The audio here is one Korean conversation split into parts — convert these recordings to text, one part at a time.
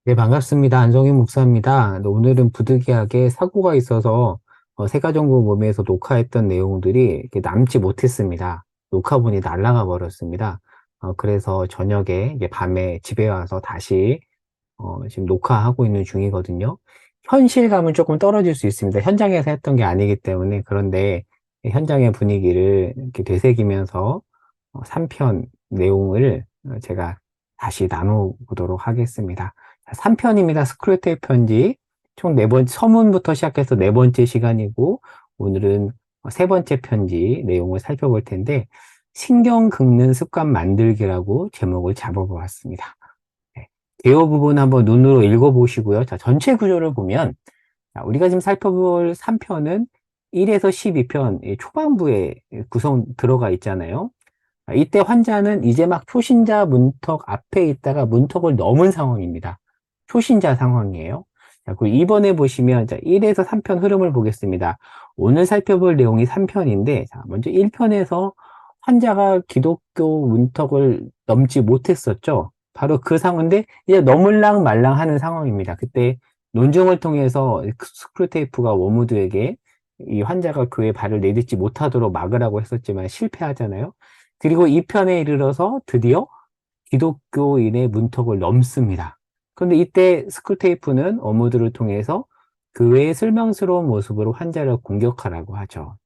네, 반갑습니다. 안성희 목사입니다. 네, 오늘은 부득이하게 사고가 있어서 세가정보 모임에서 녹화했던 내용들이 이렇게 남지 못했습니다. 녹화본이 날아가 버렸습니다. 그래서 저녁에 이제 밤에 집에 와서 다시 지금 녹화하고 있는 중이거든요. 현실감은 조금 떨어질 수 있습니다. 현장에서 했던 게 아니기 때문에. 그런데 현장의 분위기를 이렇게 되새기면서 3편 내용을 제가 다시 나눠보도록 하겠습니다. 3편입니다. 스크루테이프 편지. 총 4번, 서문부터 시작해서 4번째 시간이고, 오늘은 3번째 편지 내용을 살펴볼 텐데, 신경 긁는 습관 만들기라고 제목을 잡아보았습니다. 네. 개요 부분 한번 눈으로 읽어보시고요. 자, 전체 구조를 보면, 자, 우리가 지금 살펴볼 3편은 1에서 12편 초반부에 구성 들어가 있잖아요. 이때 환자는 이제 막 초신자 문턱 앞에 있다가 문턱을 넘은 상황입니다. 초신자 상황이에요. 자, 그리고 이번에 보시면 자, 1에서 3편 흐름을 보겠습니다. 오늘 살펴볼 내용이 3편인데, 자, 먼저 1편에서 환자가 기독교 문턱을 넘지 못했었죠. 바로 그 상황인데, 이제 넘을랑 말랑 하는 상황입니다. 그때 논증을 통해서 스크루테이프가 워무드에게 이 환자가 교회에 발을 내딛지 못하도록 막으라고 했었지만 실패하잖아요. 그리고 이 편에 이르러서 드디어 기독교인의 문턱을 넘습니다. 그런데 이때 스쿨테이프는 어무드를 통해서 교회의 실망스러운 모습으로 환자를 공격하라고 하죠.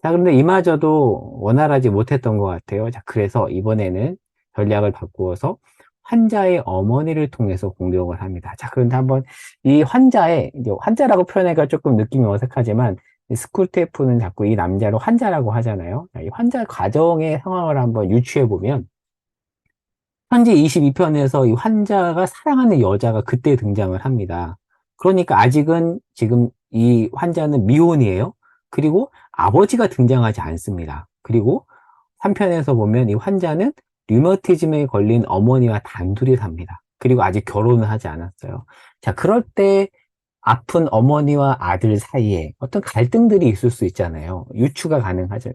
자, 그런데 이마저도 원활하지 못했던 것 같아요. 자, 그래서 이번에는 전략을 바꾸어서 환자의 어머니를 통해서 공격을 합니다. 자, 그런데 한번 이 환자의, 이제 환자라고 표현하기가 조금 느낌이 어색하지만, 스쿨테이프는 자꾸 이 남자를 환자라고 하잖아요. 자, 이 환자 가정의 상황을 한번 유추해 보면, 현재 22편에서 이 환자가 사랑하는 여자가 그때 등장을 합니다. 그러니까 아직은 지금 이 환자는 미혼이에요. 그리고 아버지가 등장하지 않습니다. 그리고 3편에서 보면 이 환자는 류머티즘에 걸린 어머니와 단둘이 삽니다. 그리고 아직 결혼을 하지 않았어요. 자, 그럴 때 아픈 어머니와 아들 사이에 어떤 갈등들이 있을 수 있잖아요. 유추가 가능하죠.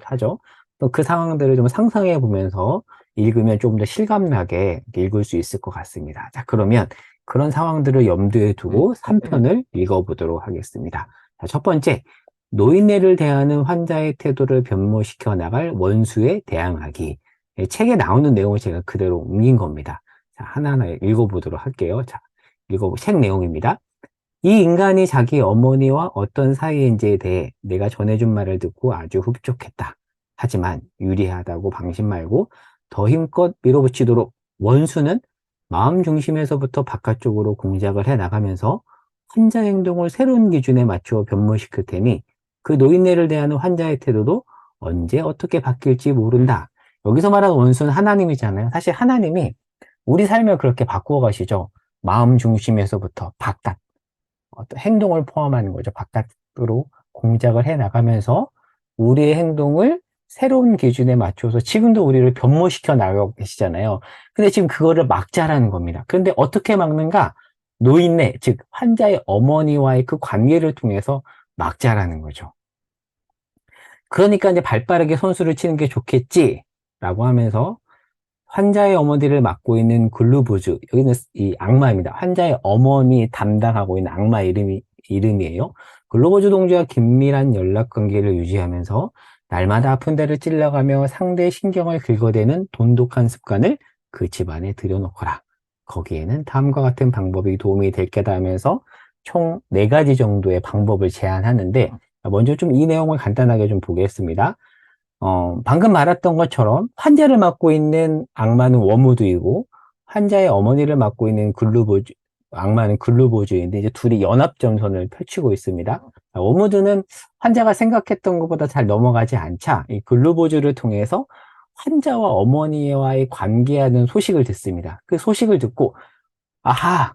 또 그 상황들을 좀 상상해 보면서 읽으면 조금 더 실감나게 읽을 수 있을 것 같습니다. 자, 그러면 그런 상황들을 염두에 두고 3편을 읽어보도록 하겠습니다. 자, 첫 번째, 노인네를 대하는 환자의 태도를 변모시켜 나갈 원수에 대항하기. 책에 나오는 내용을 제가 그대로 옮긴 겁니다. 자, 하나하나 읽어보도록 할게요. 자, 책 내용입니다. 이 인간이 자기 어머니와 어떤 사이인지에 대해 내가 전해준 말을 듣고 아주 흡족했다. 하지만 유리하다고 방심 말고 더 힘껏 밀어붙이도록 원수는 마음 중심에서부터 바깥쪽으로 공작을 해 나가면서 환자 행동을 새로운 기준에 맞추어 변모시킬 테니 그 노인네를 대하는 환자의 태도도 언제 어떻게 바뀔지 모른다. 여기서 말하는 원수는 하나님이잖아요. 사실 하나님이 우리 삶을 그렇게 바꾸어 가시죠. 마음 중심에서부터 바깥. 어떤 행동을 포함하는 거죠. 바깥으로 공작을 해 나가면서 우리의 행동을 새로운 기준에 맞춰서 지금도 우리를 변모시켜 나가고 계시잖아요. 근데 지금 그거를 막자라는 겁니다. 그런데 어떻게 막는가? 노인네, 즉 환자의 어머니와의 그 관계를 통해서 막자라는 거죠. 그러니까 이제 발빠르게 선수를 치는 게 좋겠지라고 하면서 환자의 어머니를 맡고 있는 글루보즈, 여기는 이 악마입니다. 환자의 어머니 담당하고 있는 악마 이름이에요. 글루보즈 동지와 긴밀한 연락 관계를 유지하면서 날마다 아픈 데를 찔러가며 상대의 신경을 긁어대는 돈독한 습관을 그 집안에 들여놓거라. 거기에는 다음과 같은 방법이 도움이 될 게다 하면서 총 4가지 정도의 방법을 제안하는데, 먼저 좀 이 내용을 간단하게 좀 보겠습니다. 방금 말했던 것처럼 환자를 맡고 있는 악마는 워무드이고 환자의 어머니를 맡고 있는 악마는 글루보즈인데 이제 둘이 연합전선을 펼치고 있습니다. 워무드는 환자가 생각했던 것보다 잘 넘어가지 않자 이 글루보즈를 통해서 환자와 어머니와의 관계하는 소식을 듣습니다. 그 소식을 듣고 아하,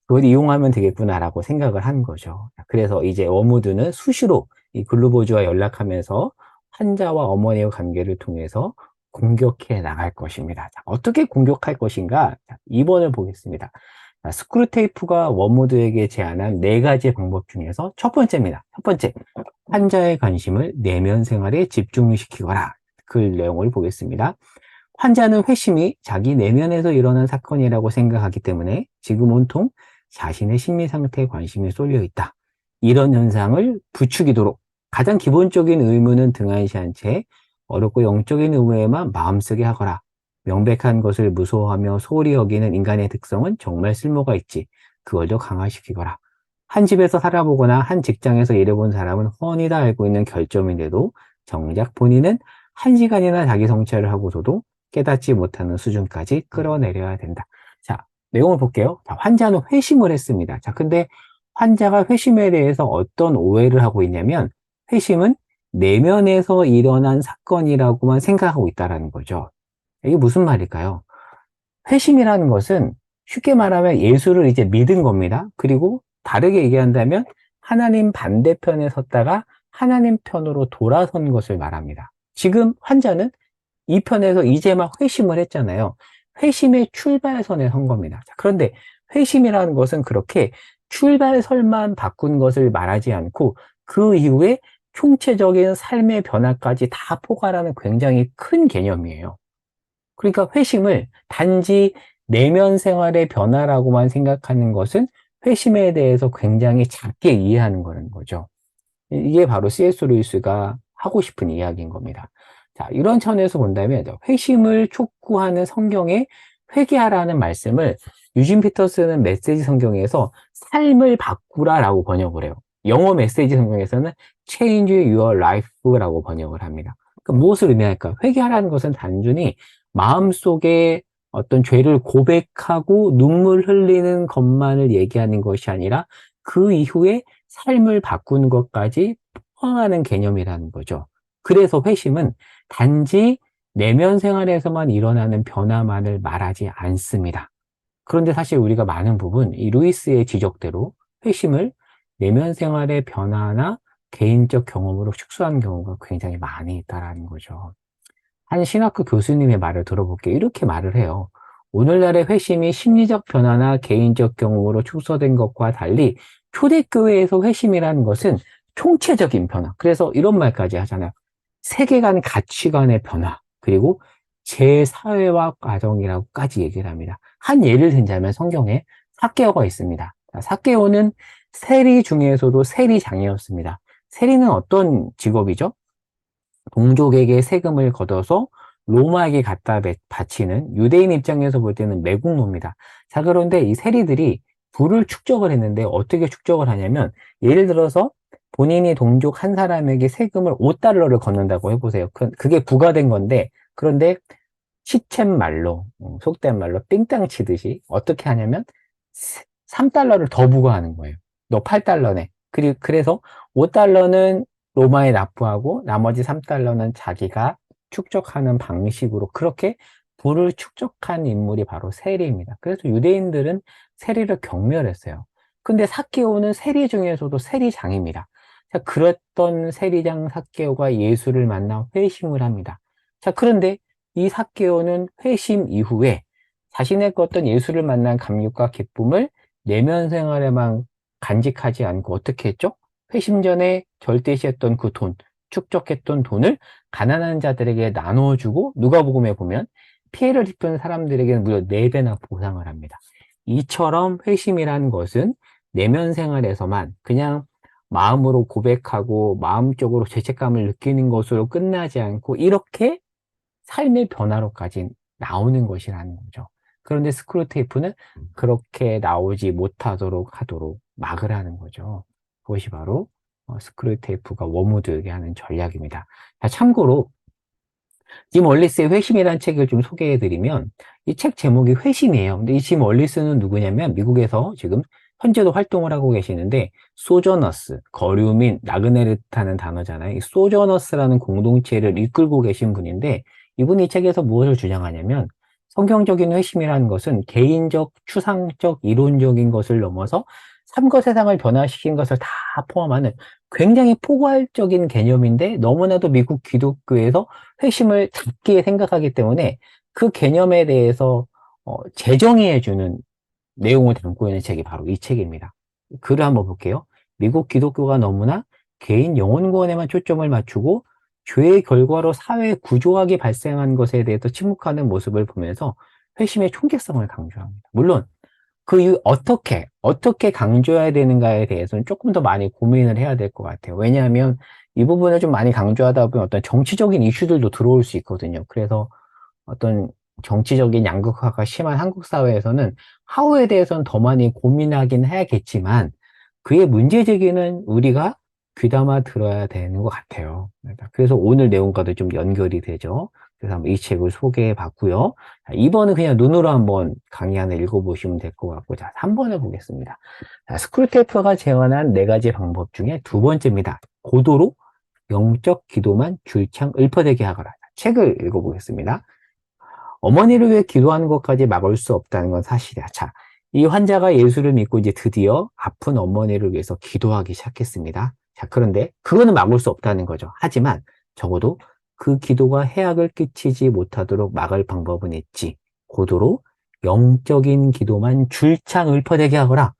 그걸 이용하면 되겠구나라고 생각을 한 거죠. 그래서 이제 워무드는 수시로 이 글루보즈와 연락하면서 환자와 어머니의 관계를 통해서 공격해 나갈 것입니다. 자, 어떻게 공격할 것인가? 자, 2번을 보겠습니다. 자, 스크루테이프가 워무드에게 제안한 4가지 방법 중에서 첫 번째입니다. 첫 번째, 환자의 관심을 내면 생활에 집중시키거라. 그 내용을 보겠습니다. 환자는 회심이 자기 내면에서 일어난 사건이라고 생각하기 때문에 지금 온통 자신의 심리 상태에 관심이 쏠려 있다. 이런 현상을 부추기도록 가장 기본적인 의무는 등한시한 채 어렵고 영적인 의무에만 마음쓰게 하거라. 명백한 것을 무서워하며 소홀히 여기는 인간의 특성은 정말 쓸모가 있지. 그걸 더 강화시키거라. 한 집에서 살아보거나 한 직장에서 일해본 사람은 훤히 다 알고 있는 결점인데도 정작 본인은 1시간이나 자기 성찰을 하고서도 깨닫지 못하는 수준까지 끌어내려야 된다. 자, 내용을 볼게요. 자, 환자는 회심을 했습니다. 자, 근데 환자가 회심에 대해서 어떤 오해를 하고 있냐면 회심은 내면에서 일어난 사건이라고만 생각하고 있다는 거죠. 이게 무슨 말일까요? 회심이라는 것은 쉽게 말하면 예수를 이제 믿은 겁니다. 그리고 다르게 얘기한다면 하나님 반대편에 섰다가 하나님 편으로 돌아선 것을 말합니다. 지금 환자는 이 편에서 이제 막 회심을 했잖아요. 회심의 출발선에 선 겁니다. 그런데 회심이라는 것은 그렇게 출발선만 바꾼 것을 말하지 않고 그 이후에 총체적인 삶의 변화까지 다 포괄하는 굉장히 큰 개념이에요. 그러니까 회심을 단지 내면 생활의 변화라고만 생각하는 것은 회심에 대해서 굉장히 작게 이해하는 거는 거죠. 이게 바로 C.S. 루이스가 하고 싶은 이야기인 겁니다. 자, 이런 차원에서 본다면 회심을 촉구하는 성경의 회개하라는 말씀을 유진 피터스는 메시지 성경에서 삶을 바꾸라라고 번역을 해요. 영어 메시지 성경에서는 change your life라고 번역을 합니다. 그러니까 무엇을 의미할까? 회개하라는 것은 단순히 마음속에 어떤 죄를 고백하고 눈물 흘리는 것만을 얘기하는 것이 아니라 그 이후에 삶을 바꾸는 것까지 포함하는 개념이라는 거죠. 그래서 회심은 단지 내면 생활에서만 일어나는 변화만을 말하지 않습니다. 그런데 사실 우리가 많은 부분, 이 루이스의 지적대로 회심을 내면 생활의 변화나 개인적 경험으로 축소한 경우가 굉장히 많이 있다는 거죠. 한 신학교 교수님의 말을 들어볼게요. 이렇게 말을 해요. 오늘날의 회심이 심리적 변화나 개인적 경험으로 축소된 것과 달리 초대교회에서 회심이라는 것은 총체적인 변화. 그래서 이런 말까지 하잖아요. 세계관 가치관의 변화. 그리고 제사회화 과정이라고까지 얘기를 합니다. 한 예를 들자면 성경에 삭개오가 있습니다. 삭개오는 세리 중에서도 세리장이었습니다. 세리는 어떤 직업이죠? 동족에게 세금을 걷어서 로마에게 갖다 바치는 유대인 입장에서 볼 때는 매국노입니다. 자, 그런데 이 세리들이 부를 축적을 했는데 어떻게 축적을 하냐면 예를 들어서 본인이 동족 한 사람에게 세금을 5달러를 걷는다고 해보세요. 그게 부과된 건데 그런데 시쳇말로 속된 말로 삥땅 치듯이 어떻게 하냐면 3달러를 더 부과하는 거예요. 너 8달러네. 그래서 5달러는 로마에 납부하고 나머지 3달러는 자기가 축적하는 방식으로 그렇게 부를 축적한 인물이 바로 세리입니다. 그래서 유대인들은 세리를 경멸했어요. 근데 삭개오는 세리 중에서도 세리장입니다. 자, 그랬던 세리장 삭개오가 예수를 만나 회심을 합니다. 자, 그런데 이 삭개오는 회심 이후에 자신의 어떤 예수를 만난 감격과 기쁨을 내면 생활에만 간직하지 않고 어떻게 했죠? 회심 전에 절대시했던 그 돈, 축적했던 돈을 가난한 자들에게 나눠주고 누가복음에 보면 피해를 입은 사람들에게는 무려 4배나 보상을 합니다. 이처럼 회심이라는 것은 내면 생활에서만 그냥 마음으로 고백하고 마음적으로 죄책감을 느끼는 것으로 끝나지 않고 이렇게 삶의 변화로까지 나오는 것이라는 거죠. 그런데 스크루테이프는 그렇게 나오지 못하도록 하도록 막을 하는 거죠. 그것이 바로 스크루테이프가 워무드에게 하는 전략입니다. 자, 참고로 짐 월리스의 회심이라는 책을 좀 소개해드리면 이 책 제목이 회심이에요. 근데 이 짐 월리스는 누구냐면 미국에서 지금 현재도 활동을 하고 계시는데 소저너스, 거류민, 나그네르타는 단어잖아요. 이 소저너스라는 공동체를 이끌고 계신 분인데 이분이 이 책에서 무엇을 주장하냐면 성경적인 회심이라는 것은 개인적, 추상적, 이론적인 것을 넘어서 삶과 세상을 변화시킨 것을 다 포함하는 굉장히 포괄적인 개념인데 너무나도 미국 기독교에서 회심을 작게 생각하기 때문에 그 개념에 대해서 재정의해주는 내용을 담고 있는 책이 바로 이 책입니다. 글을 한번 볼게요. 미국 기독교가 너무나 개인 영혼 구원에만 초점을 맞추고 죄의 결과로 사회 구조학이 발생한 것에 대해서 침묵하는 모습을 보면서 회심의 총개성을 강조합니다. 물론 그 이유 어떻게 강조해야 되는가에 대해서는 조금 더 많이 고민을 해야 될 것 같아요. 왜냐하면 이 부분을 좀 많이 강조하다 보면 어떤 정치적인 이슈들도 들어올 수 있거든요. 그래서 어떤 정치적인 양극화가 심한 한국 사회에서는 하우에 대해서는 더 많이 고민하긴 해야겠지만 그의 문제 제기는 우리가 귀담아 들어야 되는 것 같아요. 그래서 오늘 내용과도 좀 연결이 되죠. 그래서 한번 이 책을 소개해 봤고요. 2번은 그냥 눈으로 한번 강의 하나 읽어보시면 될 것 같고, 자, 3번을 보겠습니다. 자, 스크루테이프가 제안한 네 가지 방법 중에 두 번째입니다. 고도로 영적 기도만 줄창 읊어대게 하거라. 책을 읽어보겠습니다. 어머니를 위해 기도하는 것까지 막을 수 없다는 건 사실이야. 자, 이 환자가 예수를 믿고 이제 드디어 아픈 어머니를 위해서 기도하기 시작했습니다. 자, 그런데 그거는 막을 수 없다는 거죠. 하지만 적어도 그 기도가 해악을 끼치지 못하도록 막을 방법은 있지. 고도로 영적인 기도만 줄창 읊어대게 하거라.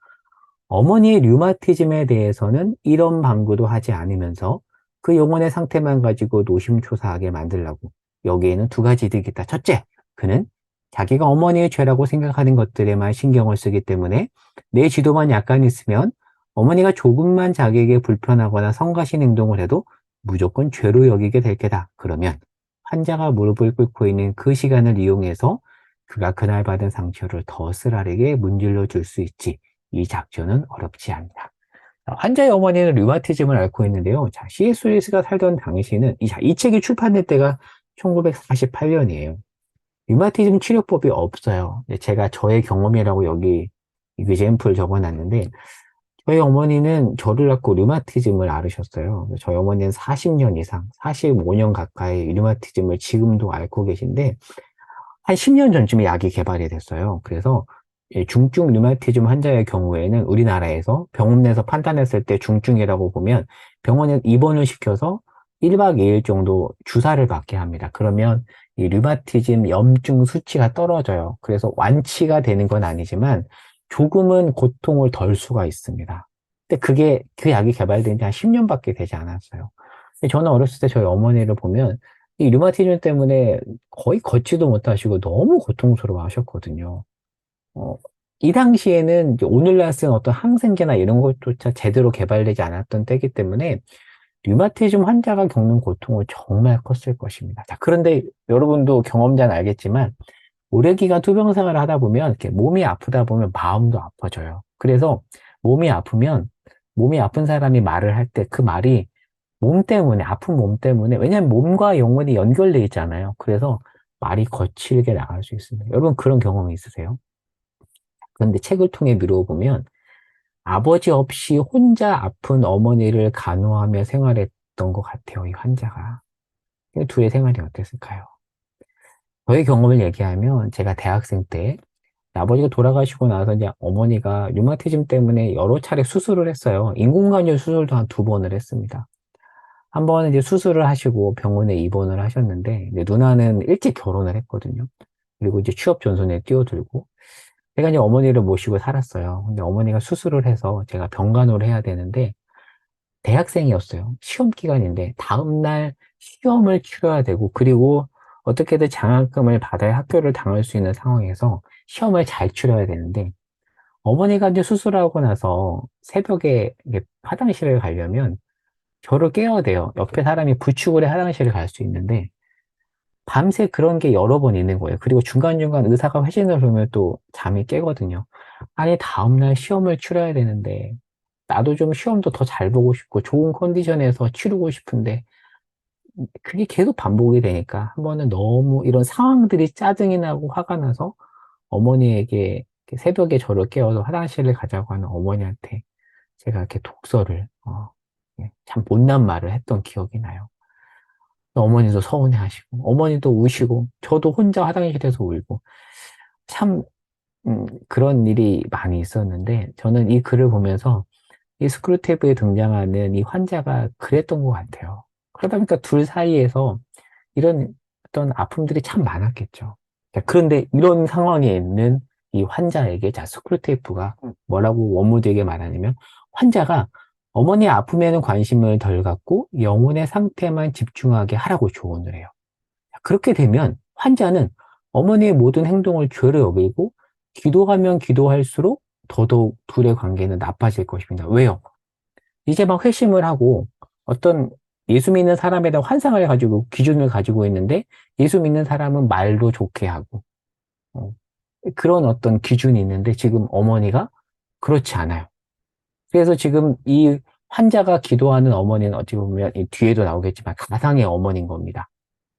어머니의 류마티즘에 대해서는 이런 방구도 하지 않으면서 그 영혼의 상태만 가지고 노심초사하게 만들라고. 여기에는 두 가지 이득이 있다. 첫째, 그는 자기가 어머니의 죄라고 생각하는 것들에만 신경을 쓰기 때문에 내 지도만 약간 있으면 어머니가 조금만 자기에게 불편하거나 성가신 행동을 해도 무조건 죄로 여기게 될 게다. 그러면 환자가 무릎을 꿇고 있는 그 시간을 이용해서 그가 그날 받은 상처를 더 쓰라리게 문질러 줄 수 있지. 이 작전은 어렵지 않다. 환자의 어머니는 류마티즘을 앓고 있는데요. 자, C.S. 루이스가 살던 당시는 이 책이 출판될 때가 1948년이에요. 류마티즘 치료법이 없어요. 제가 저의 경험이라고 여기 이그젬플 적어놨는데 저희 어머니는 저를 낳고 류마티즘을 앓으셨어요. 저희 어머니는 40년 이상, 45년 가까이 류마티즘을 지금도 앓고 계신데 한 10년 전쯤에 약이 개발이 됐어요. 그래서 중증 류마티즘 환자의 경우에는 우리나라에서 병원 내에서 판단했을 때 중증이라고 보면 병원에 입원을 시켜서 1박 2일 정도 주사를 받게 합니다. 그러면 이 류마티즘 염증 수치가 떨어져요. 그래서 완치가 되는 건 아니지만 조금은 고통을 덜 수가 있습니다. 근데 그 약이 개발된 지 한 10년밖에 되지 않았어요. 저는 어렸을 때 저희 어머니를 보면 이 류마티즘 때문에 거의 걷지도 못하시고 너무 고통스러워 하셨거든요. 어, 이 당시에는 이제 오늘날 쓴 어떤 항생제나 이런 것조차 제대로 개발되지 않았던 때이기 때문에 류마티즘 환자가 겪는 고통은 정말 컸을 것입니다. 자, 그런데 여러분도 경험자는 알겠지만 오래 기간 투병 생활을 하다 보면 이렇게 몸이 아프다 보면 마음도 아파져요. 그래서 몸이 아프면 몸이 아픈 사람이 말을 할 때 그 말이 몸 때문에, 아픈 몸 때문에, 왜냐하면 몸과 영혼이 연결돼 있잖아요. 그래서 말이 거칠게 나갈 수 있습니다. 여러분 그런 경험이 있으세요? 그런데 책을 통해 미루어보면 아버지 없이 혼자 아픈 어머니를 간호하며 생활했던 것 같아요. 이 환자가. 이 둘의 생활이 어땠을까요? 저의 경험을 얘기하면 제가 대학생 때 아버지가 돌아가시고 나서 이제 어머니가 류마티즘 때문에 여러 차례 수술을 했어요. 인공관절 수술도 한 두 번을 했습니다. 한 번은 이제 수술을 하시고 병원에 입원을 하셨는데 이제 누나는 일찍 결혼을 했거든요. 그리고 이제 취업 전선에 뛰어들고 제가 이제 어머니를 모시고 살았어요. 근데 어머니가 수술을 해서 제가 병간호를 해야 되는데 대학생이었어요. 시험 기간인데 다음날 시험을 치러야 되고 그리고 어떻게든 장학금을 받아야 학교를 다닐 수 있는 상황에서 시험을 잘 치러야 되는데 어머니가 이제 수술하고 나서 새벽에 이제 화장실을 가려면 저를 깨워야 돼요. 옆에 사람이 부축을 해 화장실을 갈 수 있는데 밤새 그런 게 여러 번 있는 거예요. 그리고 중간중간 의사가 회신을 하면 또 잠이 깨거든요. 아니 다음날 시험을 치러야 되는데 나도 좀 시험도 더 잘 보고 싶고 좋은 컨디션에서 치르고 싶은데 그게 계속 반복이 되니까 한 번은 너무 이런 상황들이 짜증이 나고 화가 나서 어머니에게 이렇게 새벽에 저를 깨워서 화장실을 가자고 하는 어머니한테 제가 이렇게 독서를 참 못난 말을 했던 기억이 나요. 어머니도 서운해하시고 어머니도 우시고 저도 혼자 화장실에서 울고 참 그런 일이 많이 있었는데 저는 이 글을 보면서 이 스크루테이프에 등장하는 이 환자가 그랬던 것 같아요. 그러다 보니까 둘 사이에서 이런 어떤 아픔들이 참 많았겠죠. 자, 그런데 이런 상황에 있는 이 환자에게 자, 스크루테이프가 뭐라고 원무드에게 말하냐면 환자가 어머니의 아픔에는 관심을 덜 갖고 영혼의 상태만 집중하게 하라고 조언을 해요. 자, 그렇게 되면 환자는 어머니의 모든 행동을 죄로 여기고 기도하면 기도할수록 더더욱 둘의 관계는 나빠질 것입니다. 왜요? 이제 막 회심을 하고 어떤 예수 믿는 사람에 대한 환상을 가지고 기준을 가지고 있는데 예수 믿는 사람은 말도 좋게 하고 어, 그런 어떤 기준이 있는데 지금 어머니가 그렇지 않아요. 그래서 지금 이 환자가 기도하는 어머니는 어찌 보면 이 뒤에도 나오겠지만 가상의 어머니인 겁니다.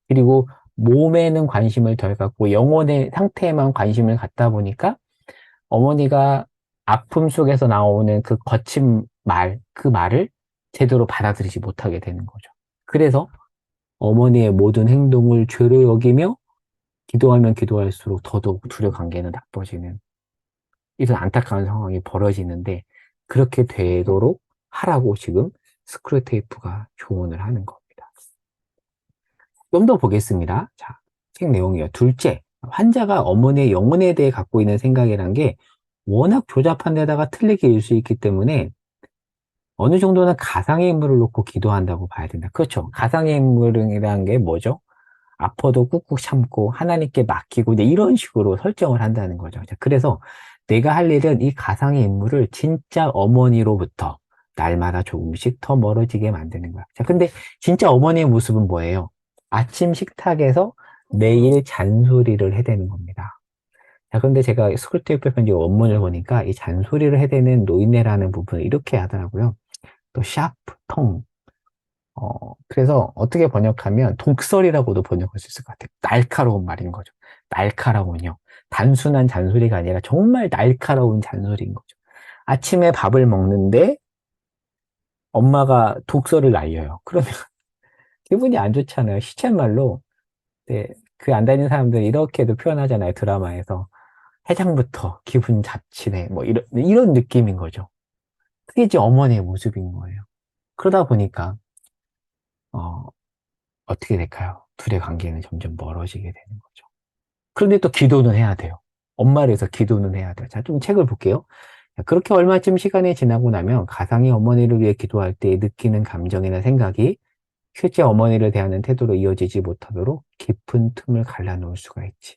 그리고 몸에는 관심을 덜 갖고 영혼의 상태에만 관심을 갖다 보니까 어머니가 아픔 속에서 나오는 그 거친 말, 그 말을 제대로 받아들이지 못하게 되는 거죠. 그래서 어머니의 모든 행동을 죄로 여기며 기도하면 기도할수록 더더욱 둘의 관계는 나빠지는 이런 안타까운 상황이 벌어지는데 그렇게 되도록 하라고 지금 스크류테이프가 조언을 하는 겁니다. 좀 더 보겠습니다. 자, 책 내용이요. 둘째, 환자가 어머니의 영혼에 대해 갖고 있는 생각이란 게 워낙 조잡한 데다가 틀리게 일 수 있기 때문에 어느 정도는 가상의 인물을 놓고 기도한다고 봐야 된다. 그렇죠. 가상의 인물이라는 게 뭐죠? 아파도 꾹꾹 참고 하나님께 맡기고 이제 이런 식으로 설정을 한다는 거죠. 자, 그래서 내가 할 일은 이 가상의 인물을 진짜 어머니로부터 날마다 조금씩 더 멀어지게 만드는 거야. 자, 근데 진짜 어머니의 모습은 뭐예요? 아침 식탁에서 매일 잔소리를 해대는 겁니다. 자, 그런데 제가 스쿨테이프 편집 원문을 보니까 이 잔소리를 해대는 노인네라는 부분을 이렇게 하더라고요. 또 샤프, 통. 그래서 어떻게 번역하면 독설이라고도 번역할 수 있을 것 같아요. 날카로운 말인 거죠. 날카로운요. 단순한 잔소리가 아니라 정말 날카로운 잔소리인 거죠. 아침에 밥을 먹는데 엄마가 독설을 날려요. 그러면 기분이 안 좋잖아요. 시쳇말로. 네, 그 안 다니는 사람들은 이렇게도 표현하잖아요. 드라마에서. 해장부터 기분 잡치네. 뭐 이런 느낌인 거죠. 그게 이제 어머니의 모습인 거예요. 그러다 보니까, 어, 어떻게 될까요? 둘의 관계는 점점 멀어지게 되는 거죠. 그런데 또 기도는 해야 돼요. 엄마를 위해서 기도는 해야 돼요. 자, 좀 책을 볼게요. 그렇게 얼마쯤 시간이 지나고 나면 가상의 어머니를 위해 기도할 때 느끼는 감정이나 생각이 실제 어머니를 대하는 태도로 이어지지 못하도록 깊은 틈을 갈라놓을 수가 있지.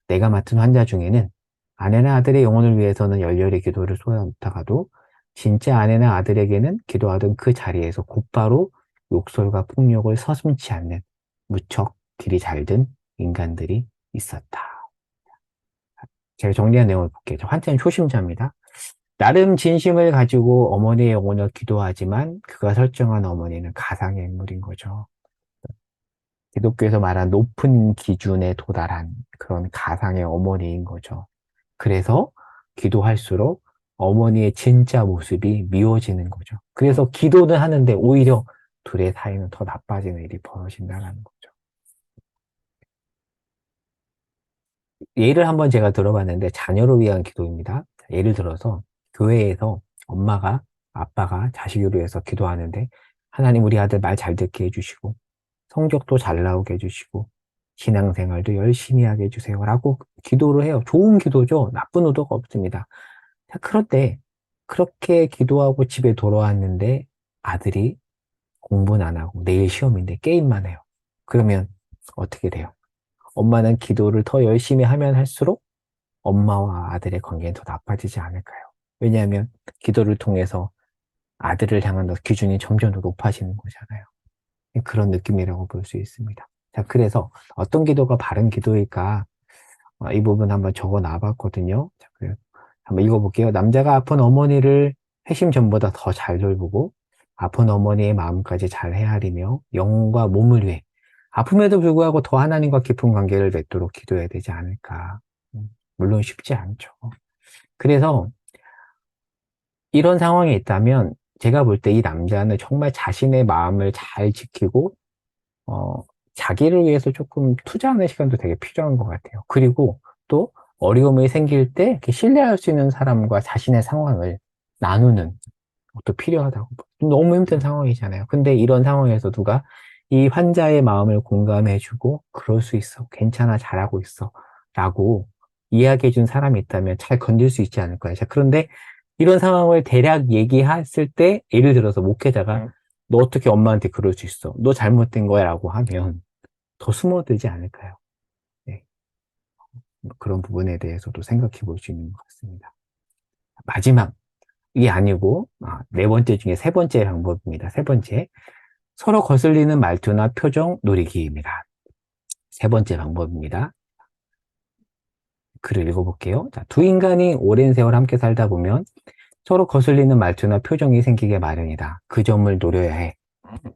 내가 맡은 환자 중에는 아내나 아들의 영혼을 위해서는 열렬히 기도를 쏟아붓다가도 진짜 아내나 아들에게는 기도하던 그 자리에서 곧바로 욕설과 폭력을 서슴지 않는 무척 길이 잘든 인간들이 있었다. 제가 정리한 내용을 볼게요. 환자는 초심자입니다. 나름 진심을 가지고 어머니의 영혼을 기도하지만 그가 설정한 어머니는 가상의 인물인 거죠. 기독교에서 말한 높은 기준에 도달한 그런 가상의 어머니인 거죠. 그래서 기도할수록 어머니의 진짜 모습이 미워지는 거죠. 그래서 기도는 하는데 오히려 둘의 사이는 더 나빠지는 일이 벌어진다는 거죠. 예를 한번 제가 들어봤는데 자녀를 위한 기도입니다. 예를 들어서 교회에서 엄마가 아빠가 자식을 위해서 기도하는데 하나님 우리 아들 말 잘 듣게 해주시고 성적도 잘 나오게 해주시고 신앙생활도 열심히 하게 해주세요 라고 기도를 해요. 좋은 기도죠. 나쁜 의도가 없습니다. 그런데 그렇게 기도하고 집에 돌아왔는데 아들이 공부는 안 하고 내일 시험인데 게임만 해요. 그러면 어떻게 돼요? 엄마는 기도를 더 열심히 하면 할수록 엄마와 아들의 관계는 더 나빠지지 않을까요? 왜냐하면 기도를 통해서 아들을 향한 기준이 점점 더 높아지는 거잖아요. 그런 느낌이라고 볼 수 있습니다. 자, 그래서 어떤 기도가 바른 기도일까? 이 부분 한번 적어 놔봤거든요. 자, 그래서 한번 읽어볼게요. 남자가 아픈 어머니를 회심 전보다 더 잘 돌보고 아픈 어머니의 마음까지 잘 헤아리며 영혼과 몸을 위해 아픔에도 불구하고 더 하나님과 깊은 관계를 맺도록 기도해야 되지 않을까. 물론 쉽지 않죠. 그래서 이런 상황이 있다면 제가 볼 때 이 남자는 정말 자신의 마음을 잘 지키고 어, 자기를 위해서 조금 투자하는 시간도 되게 필요한 것 같아요. 그리고 또 어려움이 생길 때 이렇게 신뢰할 수 있는 사람과 자신의 상황을 나누는 것도 필요하다고. 너무 힘든 상황이잖아요. 근데 이런 상황에서 누가 이 환자의 마음을 공감해주고 그럴 수 있어. 괜찮아. 잘하고 있어. 라고 이야기해 준 사람이 있다면 잘 건질 수 있지 않을까요? 자, 그런데 이런 상황을 대략 얘기했을 때 예를 들어서 목회자가 너 어떻게 엄마한테 그럴 수 있어? 너 잘못된 거야 라고 하면 더 숨어들지 않을까요? 네. 그런 부분에 대해서도 생각해 볼 수 있는 것 같습니다. 마지막, 이게 아니고, 네 번째 중에 세 번째 방법입니다. 세 번째. 서로 거슬리는 말투나 표정 노리기입니다. 세 번째 방법입니다. 글을 읽어볼게요. 자, 두 인간이 오랜 세월 함께 살다 보면 서로 거슬리는 말투나 표정이 생기게 마련이다. 그 점을 노려야 해.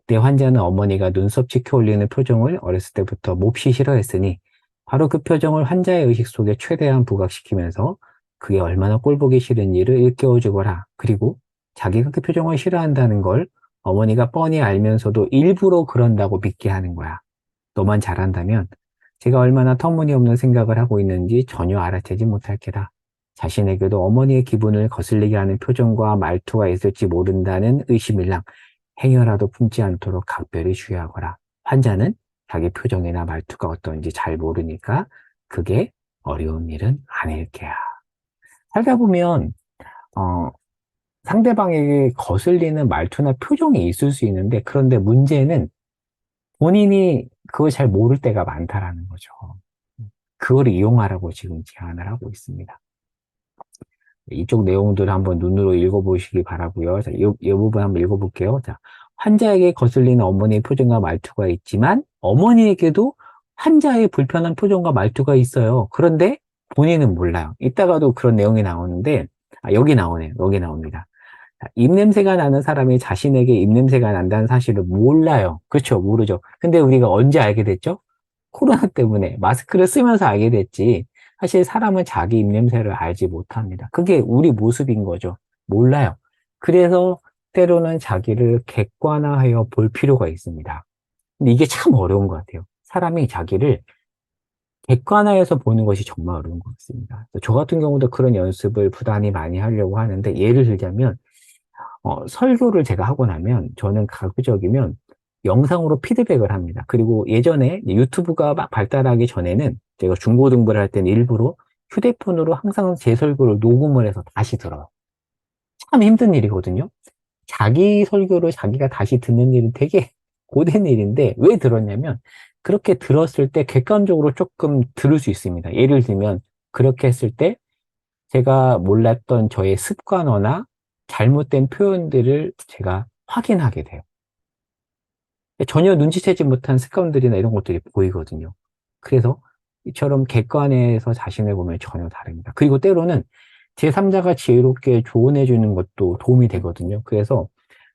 내 환자는 어머니가 눈썹 치켜 올리는 표정을 어렸을 때부터 몹시 싫어했으니 바로 그 표정을 환자의 의식 속에 최대한 부각시키면서 그게 얼마나 꼴보기 싫은 일을 일깨워주거라. 그리고 자기가 그 표정을 싫어한다는 걸 어머니가 뻔히 알면서도 일부러 그런다고 믿게 하는 거야. 너만 잘한다면 제가 얼마나 터무니없는 생각을 하고 있는지 전혀 알아채지 못할 게다. 자신에게도 어머니의 기분을 거슬리게 하는 표정과 말투가 있을지 모른다는 의심일랑 행여라도 품지 않도록 각별히 주의하거라. 환자는 자기 표정이나 말투가 어떤지 잘 모르니까 그게 어려운 일은 아닐 게야. 살다 보면 상대방에게 거슬리는 말투나 표정이 있을 수 있는데, 그런데 문제는 본인이 그걸 잘 모를 때가 많다라는 거죠. 그걸 이용하라고 지금 제안을 하고 있습니다. 이쪽 내용들을 한번 눈으로 읽어보시기 바라고요. 자, 이 부분 한번 읽어볼게요. 자, 환자에게 거슬리는 어머니의 표정과 말투가 있지만 어머니에게도 환자의 불편한 표정과 말투가 있어요. 그런데 본인은 몰라요. 이따가도 그런 내용이 나오는데, 여기 나오네요. 여기 나옵니다. 자, 입냄새가 나는 사람이 자신에게 입냄새가 난다는 사실을 몰라요. 그렇죠? 모르죠. 근데 우리가 언제 알게 됐죠? 코로나 때문에 마스크를 쓰면서 알게 됐지. 사실 사람은 자기 입냄새를 알지 못합니다. 그게 우리 모습인 거죠. 몰라요. 그래서 때로는 자기를 객관화하여 볼 필요가 있습니다. 근데 이게 참 어려운 것 같아요. 사람이 자기를 객관화해서 보는 것이 정말 어려운 것 같습니다. 저 같은 경우도 그런 연습을 부단히 많이 하려고 하는데, 예를 들자면 설교를 제가 하고 나면 저는 가급적이면 영상으로 피드백을 합니다. 그리고 예전에 유튜브가 막 발달하기 전에는 제가 중고등부를 할 때는 일부러 휴대폰으로 항상 제 설교를 녹음을 해서 다시 들어요. 참 힘든 일이거든요. 자기 설교를 자기가 다시 듣는 일은 되게 고된 일인데, 왜 들었냐면 그렇게 들었을 때 객관적으로 조금 들을 수 있습니다. 예를 들면 그렇게 했을 때 제가 몰랐던 저의 습관어나 잘못된 표현들을 제가 확인하게 돼요. 전혀 눈치채지 못한 습관들이나 이런 것들이 보이거든요. 그래서 이처럼 객관에서 자신을 보면 전혀 다릅니다. 그리고 때로는 제3자가 지혜롭게 조언해 주는 것도 도움이 되거든요. 그래서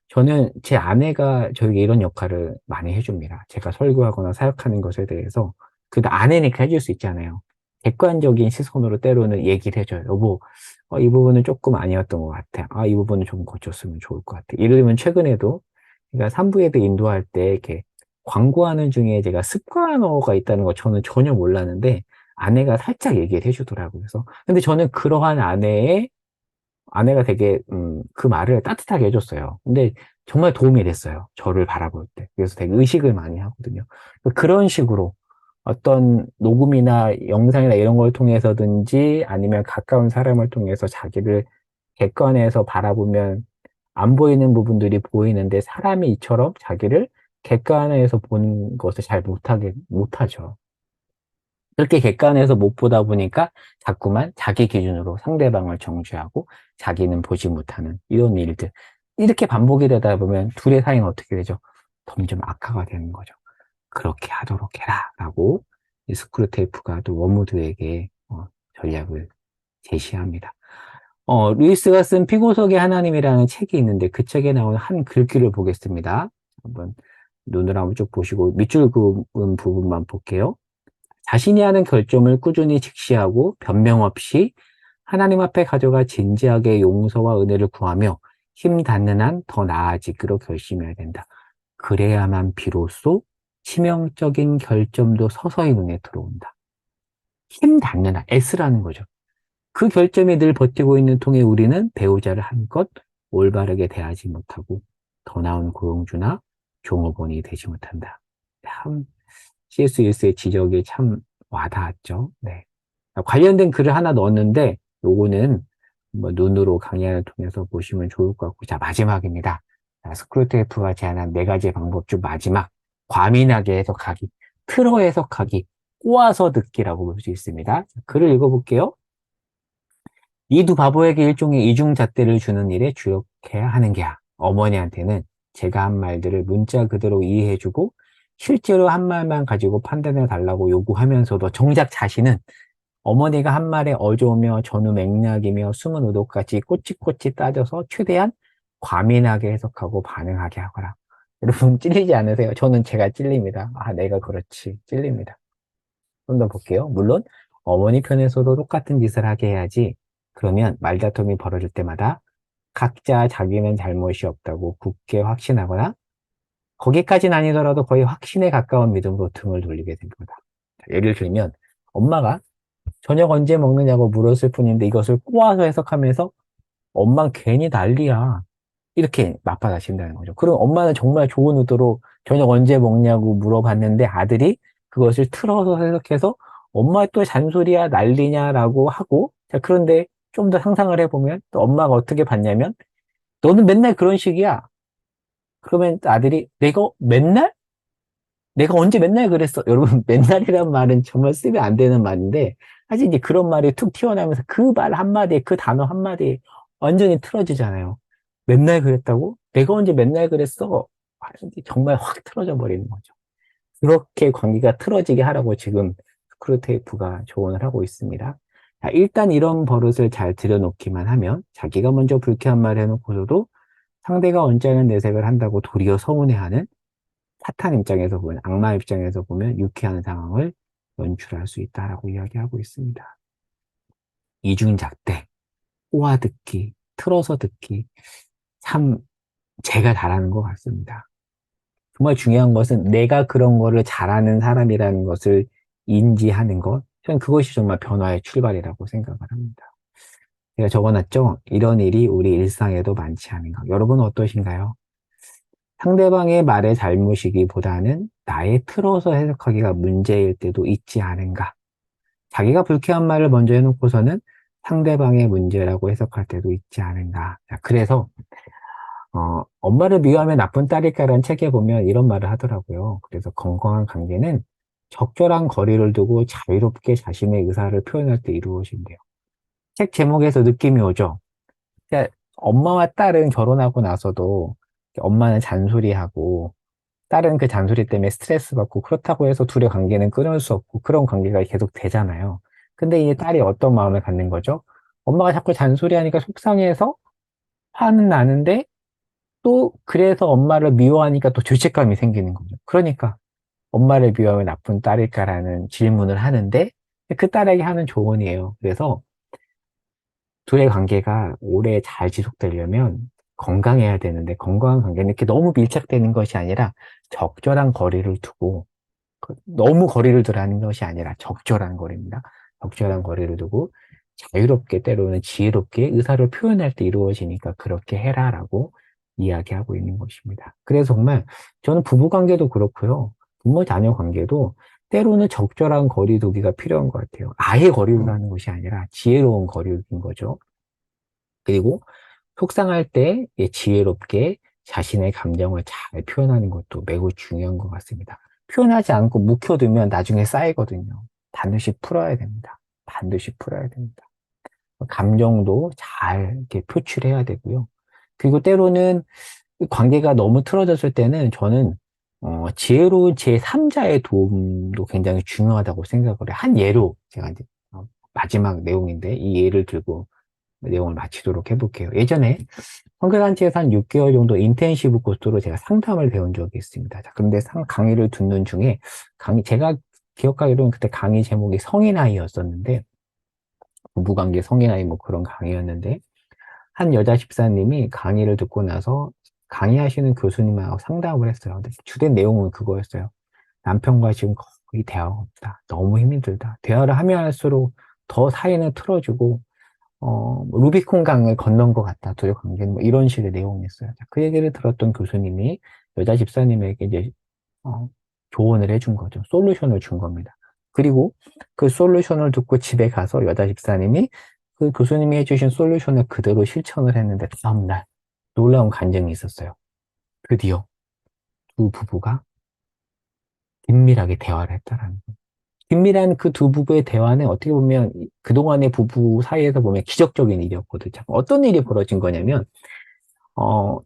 저는 제 아내가 저에게 이런 역할을 많이 해줍니다. 제가 설교하거나 사역하는 것에 대해서. 그래도 아내니까 해줄 수 있잖아요. 객관적인 시선으로 때로는 얘기를 해줘요. 여보, 이 부분은 조금 아니었던 것 같아. 이 부분은 좀 고쳤으면 좋을 것 같아. 예를 들면 최근에도 제가 산부예배 인도할 때 이렇게 광고하는 중에 제가 습관어가 있다는 거 저는 전혀 몰랐는데 아내가 살짝 얘기를 해주더라고요. 그래서 근데 저는 그러한 아내가 되게 그 말을 따뜻하게 해줬어요. 근데 정말 도움이 됐어요. 저를 바라볼 때. 그래서 되게 의식을 많이 하거든요. 그런 식으로 어떤 녹음이나 영상이나 이런 걸 통해서든지 아니면 가까운 사람을 통해서 자기를 객관에서 바라보면 안 보이는 부분들이 보이는데, 사람이 이처럼 자기를 객관에서 보는 것을 잘 못하죠. 그렇게 객관에서 못 보다 보니까 자꾸만 자기 기준으로 상대방을 정죄하고 자기는 보지 못하는 이런 일들. 이렇게 반복이 되다 보면 둘의 사이는 어떻게 되죠? 점점 악화가 되는 거죠. 그렇게 하도록 해라 라고 이 스크루테이프가 또 워무드에게 전략을 제시합니다. 루이스가 쓴 피고석의 하나님이라는 책이 있는데 그 책에 나온 한 글귀를 보겠습니다. 한번 눈을 한번 쭉 보시고 밑줄 그은 부분만 볼게요. 자신이 하는 결정을 꾸준히 직시하고 변명 없이 하나님 앞에 가져가 진지하게 용서와 은혜를 구하며 힘 닿는 한 더 나아지기로 결심해야 된다. 그래야만 비로소 치명적인 결점도 서서히 눈에 들어온다. 힘 닿는 한, S라는 거죠. 그 결점이 늘 버티고 있는 통에 우리는 배우자를 한껏 올바르게 대하지 못하고 더 나은 고용주나 종업원이 되지 못한다. 참 C.S. 루이스의 지적이 참 와닿았죠. 네. 관련된 글을 하나 넣었는데 요거는 뭐 눈으로 강의를 통해서 보시면 좋을 것 같고, 자 마지막입니다. 스크루테이프가 제안한 네 가지 방법 중 마지막, 과민하게 해석하기, 틀어 해석하기. 꼬아서 듣기라고 볼 수 있습니다. 글을 읽어볼게요. 이 두 바보에게 일종의 이중잣대를 주는 일에 주력해야 하는 게야. 어머니한테는 제가 한 말들을 문자 그대로 이해해주고 실제로 한 말만 가지고 판단해 달라고 요구하면서도 정작 자신은 어머니가 한 말에 어조며 전후 맥락이며 숨은 의도까지 꼬치꼬치 따져서 최대한 과민하게 해석하고 반응하게 하거라. 여러분 찔리지 않으세요? 저는 제가 찔립니다. 아, 내가 그렇지. 찔립니다. 좀 더 볼게요. 물론 어머니 편에서도 똑같은 짓을 하게 해야지. 그러면 말다툼이 벌어질 때마다 각자 자기는 잘못이 없다고 굳게 확신하거나 거기까지는 아니더라도 거의 확신에 가까운 믿음으로 등을 돌리게 된 거다. 예를 들면 엄마가 저녁 언제 먹느냐고 물었을 뿐인데 이것을 꼬아서 해석하면서 엄만 괜히 난리야. 이렇게 맞받아친다는 거죠. 그럼 엄마는 정말 좋은 의도로 저녁 언제 먹냐고 물어봤는데 아들이 그것을 틀어서 해석해서 엄마 또 잔소리야 난리냐라고 하고 자 그런데 좀 더 상상을 해보면 또 엄마가 어떻게 봤냐면 너는 맨날 그런 식이야. 그러면 아들이 내가 맨날? 내가 언제 맨날 그랬어? 여러분 맨날이란 말은 정말 쓰면 안 되는 말인데 사실 이제 그런 말이 툭 튀어나오면서 그 말 한마디에 그 단어 한마디에 완전히 틀어지잖아요. 맨날 그랬다고? 내가 언제 맨날 그랬어? 정말 확 틀어져 버리는 거죠. 그렇게 관계가 틀어지게 하라고 지금 스크루테이프가 조언을 하고 있습니다. 자, 일단 이런 버릇을 잘 들여놓기만 하면 자기가 먼저 불쾌한 말을 해놓고서도 상대가 언짢은 내색을 한다고 도리어 서운해하는 사탄 입장에서 보면, 악마 입장에서 보면 유쾌한 상황을 연출할 수 있다라고 이야기하고 있습니다. 이중잣대, 꼬아듣기, 틀어서 듣기, 참 제가 잘하는 것 같습니다. 정말 중요한 것은 내가 그런 거를 잘하는 사람이라는 것을 인지하는 것. 저는 그것이 정말 변화의 출발이라고 생각을 합니다. 제가 적어놨죠? 이런 일이 우리 일상에도 많지 않은가. 여러분은 어떠신가요? 상대방의 말의 잘못이기보다는 나의 틀어서 해석하기가 문제일 때도 있지 않은가. 자기가 불쾌한 말을 먼저 해놓고서는 상대방의 문제라고 해석할 때도 있지 않은가. 자, 그래서 엄마를 미워하면 나쁜 딸일까라는 책에 보면 이런 말을 하더라고요. 그래서 건강한 관계는 적절한 거리를 두고 자유롭게 자신의 의사를 표현할 때 이루어진대요. 책 제목에서 느낌이 오죠? 그러니까 엄마와 딸은 결혼하고 나서도 엄마는 잔소리하고 딸은 그 잔소리 때문에 스트레스 받고 그렇다고 해서 둘의 관계는 끊을 수 없고 그런 관계가 계속 되잖아요. 근데 이 딸이 어떤 마음을 갖는 거죠? 엄마가 자꾸 잔소리하니까 속상해서 화는 나는데 또 그래서 엄마를 미워하니까 또 죄책감이 생기는 거죠. 그러니까 엄마를 미워하면 나쁜 딸일까라는 질문을 하는데 그 딸에게 하는 조언이에요. 그래서 둘의 관계가 오래 잘 지속되려면 건강해야 되는데 건강한 관계는 이렇게 너무 밀착되는 것이 아니라 적절한 거리를 두고 너무 거리를 두라는 것이 아니라 적절한 거리입니다. 적절한 거리를 두고 자유롭게 때로는 지혜롭게 의사를 표현할 때 이루어지니까 그렇게 해라라고 이야기하고 있는 것입니다. 그래서 정말 저는 부부 관계도 그렇고요. 부모 자녀 관계도 때로는 적절한 거리 두기가 필요한 것 같아요. 아예 거리를 두는 것이 아니라 지혜로운 거리를 두는 거죠. 그리고 속상할 때 지혜롭게 자신의 감정을 잘 표현하는 것도 매우 중요한 것 같습니다. 표현하지 않고 묵혀두면 나중에 쌓이거든요. 반드시 풀어야 됩니다. 반드시 풀어야 됩니다. 감정도 잘 이렇게 표출해야 되고요. 그리고 때로는 관계가 너무 틀어졌을 때는 저는 지혜로운 제3자의 도움도 굉장히 중요하다고 생각을 해요. 한 예로 제가 이제 마지막 내용인데 이 예를 들고 내용을 마치도록 해볼게요. 예전에 성교단체에서 한 6개월 정도 인텐시브 코스로 제가 상담을 배운 적이 있습니다. 자, 그런데 강의를 듣는 중에 제가 기억하기로는 그때 강의 제목이 성인아이였었는데 부부관계 성인아이 뭐 그런 강의였는데 한 여자 집사님이 강의를 듣고 나서 강의하시는 교수님하고 상담을 했어요. 근데 주된 내용은 그거였어요. 남편과 지금 거의 대화가 없다. 너무 힘이 들다. 대화를 하면 할수록 더 사이는 틀어지고 루비콘 강을 건넌 것 같다. 둘의 관계는 뭐 이런 식의 내용이었어요. 자, 그 얘기를 들었던 교수님이 여자 집사님에게 이제 어, 조언을 해준 거죠. 솔루션을 준 겁니다. 그리고 그 솔루션을 듣고 집에 가서 여자 집사님이 그 교수님이 해주신 솔루션을 그대로 실천을 했는데 다음날 놀라운 간증이 있었어요. 드디어 두 부부가 긴밀하게 대화를 했다라는 거예요. 긴밀한 그 두 부부의 대화는 어떻게 보면 그동안의 부부 사이에서 보면 기적적인 일이었거든요. 어떤 일이 벌어진 거냐면,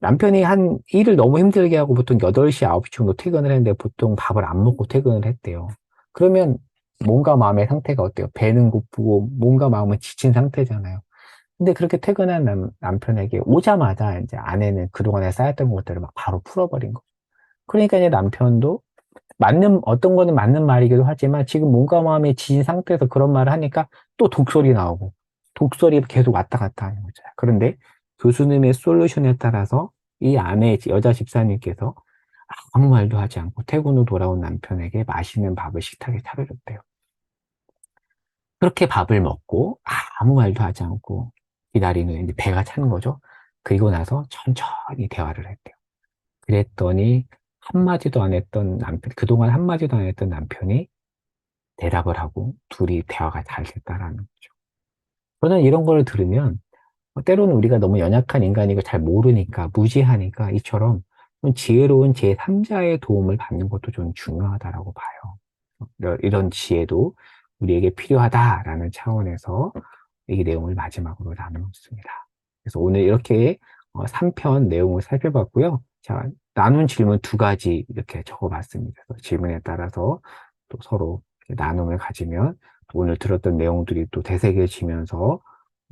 남편이 일을 너무 힘들게 하고 보통 8시, 9시 정도 퇴근을 했는데 보통 밥을 안 먹고 퇴근을 했대요. 그러면 몸과 마음의 상태가 어때요? 배는 고프고 몸과 마음은 지친 상태잖아요. 근데 그렇게 퇴근한 남편에게 오자마자 이제 아내는 그동안에 쌓였던 것들을 막 바로 풀어버린 거죠. 그러니까 이제 남편도 어떤 거는 맞는 말이기도 하지만 지금 몸과 마음이 지친 상태에서 그런 말을 하니까 또 독설이 나오고 독설이 계속 왔다 갔다 하는 거죠. 그런데 교수님의 솔루션에 따라서 이 여자 집사님께서 아무 말도 하지 않고 퇴근 후 돌아온 남편에게 맛있는 밥을 식탁에 차려줬대요. 그렇게 밥을 먹고 아무 말도 하지 않고 기다린 후에 이제 배가 찬 거죠. 그리고 나서 천천히 대화를 했대요. 그랬더니 한마디도 안 했던 그동안 한마디도 안 했던 남편이 대답을 하고 둘이 대화가 잘 됐다라는 거죠. 저는 이런 걸 들으면 때로는 우리가 너무 연약한 인간이고 잘 모르니까 무지하니까 이처럼 좀 지혜로운 제3자의 도움을 받는 것도 좀 중요하다라고 봐요. 이런 지혜도 우리에게 필요하다라는 차원에서 이 내용을 마지막으로 나누었습니다. 그래서 오늘 이렇게 3편 내용을 살펴봤고요. 자, 나눈 질문 2가지 이렇게 적어봤습니다. 질문에 따라서 또 서로 나눔을 가지면 오늘 들었던 내용들이 또 되새겨지면서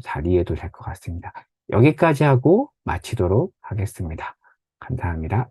잘 이해도 될 것 같습니다. 여기까지 하고 마치도록 하겠습니다. 감사합니다.